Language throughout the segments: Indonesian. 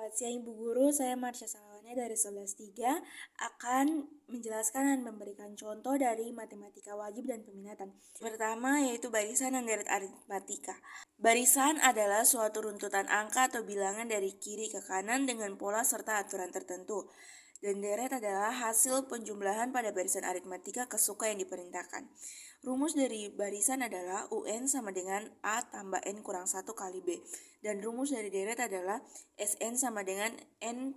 Selamat siang Ibu Guru, saya Marsha Salawane dari 11.3 akan menjelaskan dan memberikan contoh dari matematika wajib dan peminatan. Pertama yaitu barisan dan deret aritmatika. Barisan adalah suatu runtutan angka atau bilangan dari kiri ke kanan dengan pola serta aturan tertentu. Dan deret adalah hasil penjumlahan pada barisan aritmatika ke suka yang diperintahkan. Rumus dari barisan adalah UN sama dengan A tambah N kurang 1 kali B. Dan rumus dari deret adalah SN sama dengan N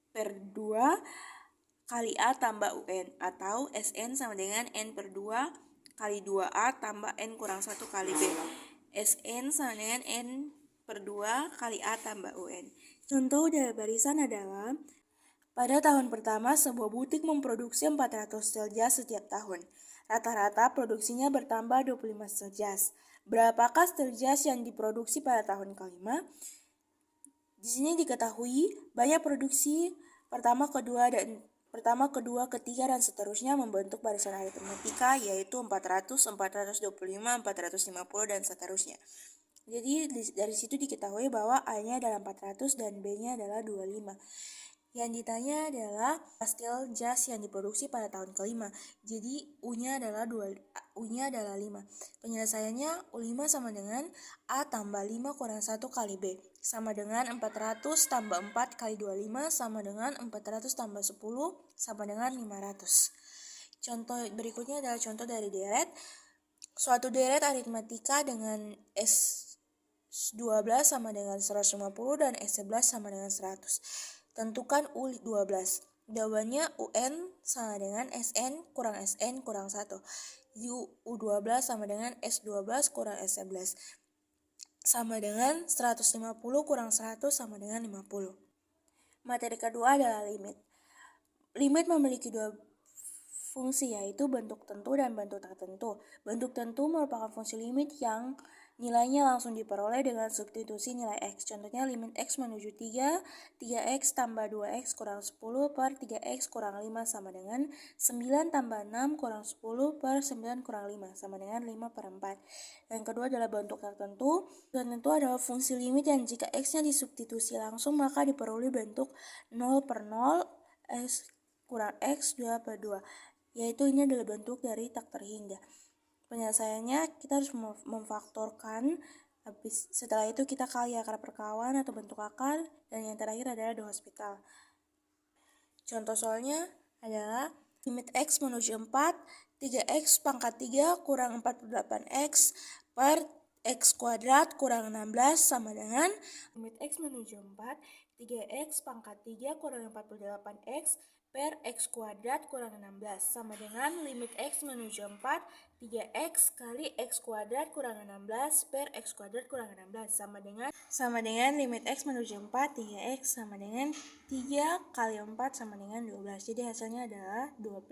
per 2 kali A tambah UN. Atau SN sama dengan N per 2 kali 2A tambah N kurang 1 kali B. SN sama dengan N per 2 kali A tambah UN. Contoh dari barisan adalah pada tahun pertama, sebuah butik memproduksi 400 sel jas setiap tahun. Rata-rata produksinya bertambah 25 sel jas. Berapakah sel jas yang diproduksi pada tahun kelima? Di sini diketahui banyak produksi pertama, kedua, ketiga, dan seterusnya membentuk barisan aritmatika yaitu 400, 425, 450, dan seterusnya. Jadi dari situ diketahui bahwa A-nya adalah 400 dan B-nya adalah 25. Yang ditanya adalah sel jas yang diproduksi pada tahun kelima. Jadi U-nya adalah 5. Penyelesaiannya U5 sama dengan A tambah 5 kurang 1 kali B. Sama dengan 400 tambah 4 kali 25 sama dengan 400 tambah 10 sama dengan 500. Contoh berikutnya adalah contoh dari deret. Suatu deret aritmatika dengan S12 sama dengan 150 dan S11 sama dengan 100. Tentukan U12. Jawabannya UN sama dengan SN kurang 1. U12 sama dengan S12 kurang S11. Sama dengan 150 kurang 100 sama dengan 50. Materi kedua adalah limit. Limit memiliki dua fungsi yaitu bentuk tentu dan bentuk tak tentu. Bentuk tentu merupakan fungsi limit yang nilainya langsung diperoleh dengan substitusi nilai X. Contohnya limit X menuju 3, 3X tambah 2X kurang 10 per 3X kurang 5 sama dengan 9 tambah 6 kurang 10 per 9 kurang 5 sama dengan 5 per 4. Yang kedua adalah bentuk tertentu. Tentu adalah fungsi limit yang jika X-nya disubstitusi langsung maka diperoleh bentuk 0 per 0 X kurang X 2 per 2. Yaitu ini adalah bentuk dari tak terhingga. Penyelesaiannya kita harus memfaktorkan, setelah itu kita kali akar perkawan atau bentuk akar, dan yang terakhir adalah de Hospital. Contoh soalnya adalah limit X menuju 4, 3X pangkat 3 kurang 48X per X kuadrat kurang 16 sama dengan limit X menuju 4, 3X pangkat 3 kurang 48X per X kuadrat kurang 16 sama dengan limit X menuju 4, 3X kali X kuadrat kurang 16 per X kuadrat kurang 16 sama dengan limit X menuju 4, 3X sama dengan 3 kali 4 sama dengan 12. Jadi hasilnya adalah 12.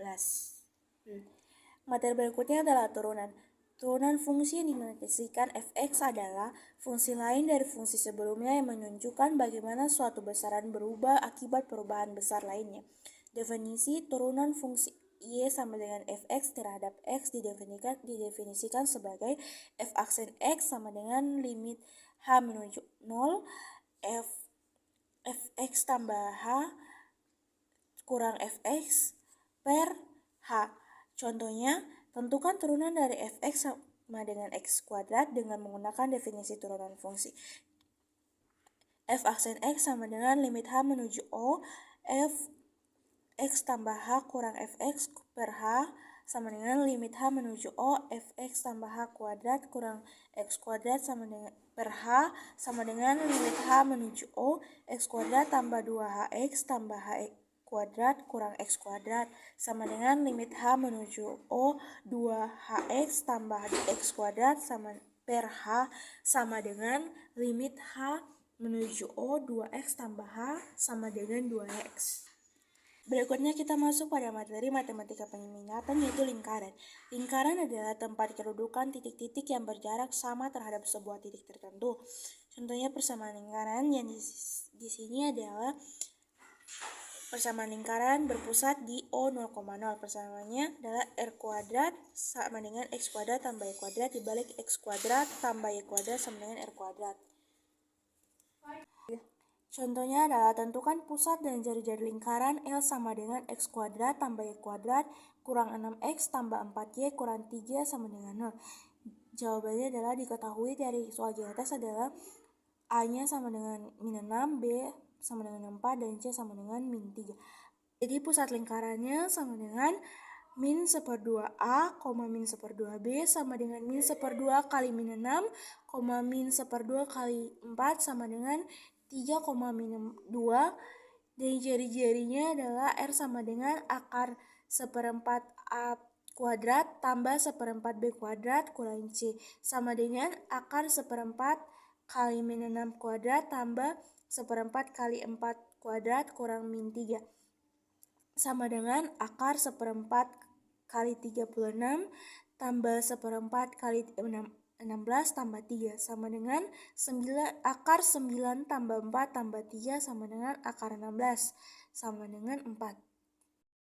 Materi berikutnya adalah turunan. Turunan fungsi yang dinotasikan fx adalah fungsi lain dari fungsi sebelumnya yang menunjukkan bagaimana suatu besaran berubah akibat perubahan besar lainnya. Definisi turunan fungsi y sama dengan fx terhadap x didefinisikan sebagai f aksen x sama dengan limit h menuju 0 fx tambah h kurang fx per h. Contohnya, tentukan turunan dari fx sama dengan x kuadrat dengan menggunakan definisi turunan fungsi. F aksen x sama dengan limit h menuju o, f x tambah h kurang fx per h sama dengan limit h menuju o, fx tambah h kuadrat kurang x kuadrat sama dengan per h sama dengan limit h menuju o, x kuadrat tambah 2hx tambah h kuadrat kurang x kuadrat sama dengan limit h menuju o, 2hx tambah x kuadrat sama per h sama dengan limit h menuju o, 2x tambah h sama dengan 2x. Berikutnya kita masuk pada materi matematika peminatan yaitu lingkaran. Lingkaran adalah tempat kedudukan titik-titik yang berjarak sama terhadap sebuah titik tertentu. Contohnya persamaan lingkaran yang di sini adalah persamaan lingkaran berpusat di O0,0. Persamaannya adalah R kuadrat sama dengan X kuadrat tambah Y kuadrat dibalik X kuadrat tambah Y kuadrat sama dengan R kuadrat. Contohnya adalah tentukan pusat dan jari-jari lingkaran L sama dengan X kuadrat tambah Y kuadrat kurang 6X tambah 4Y kurang 3 sama dengan 0. Jawabannya adalah diketahui dari soal di atas adalah A-nya sama dengan min 6, B sama dengan 4, dan C sama dengan min 3. Jadi pusat lingkarannya sama dengan min 1/2A, min 1/2B sama dengan min 1/2 kali min 6, min 1/2 kali 4 sama dengan 3, min 2. Dan jari-jarinya adalah R sama dengan akar 1/4 A kuadrat tambah 1/4 B kuadrat kurang C sama dengan akar 1/4 kali min 6 kuadrat tambah 1/4 kali 4 kuadrat kurang min 3 sama dengan akar 1/4 kali 36 tambah 1/4 kali 16 tambah 3 sama dengan 9, akar 9 tambah 4 tambah 3 sama dengan akar 16 sama dengan 4.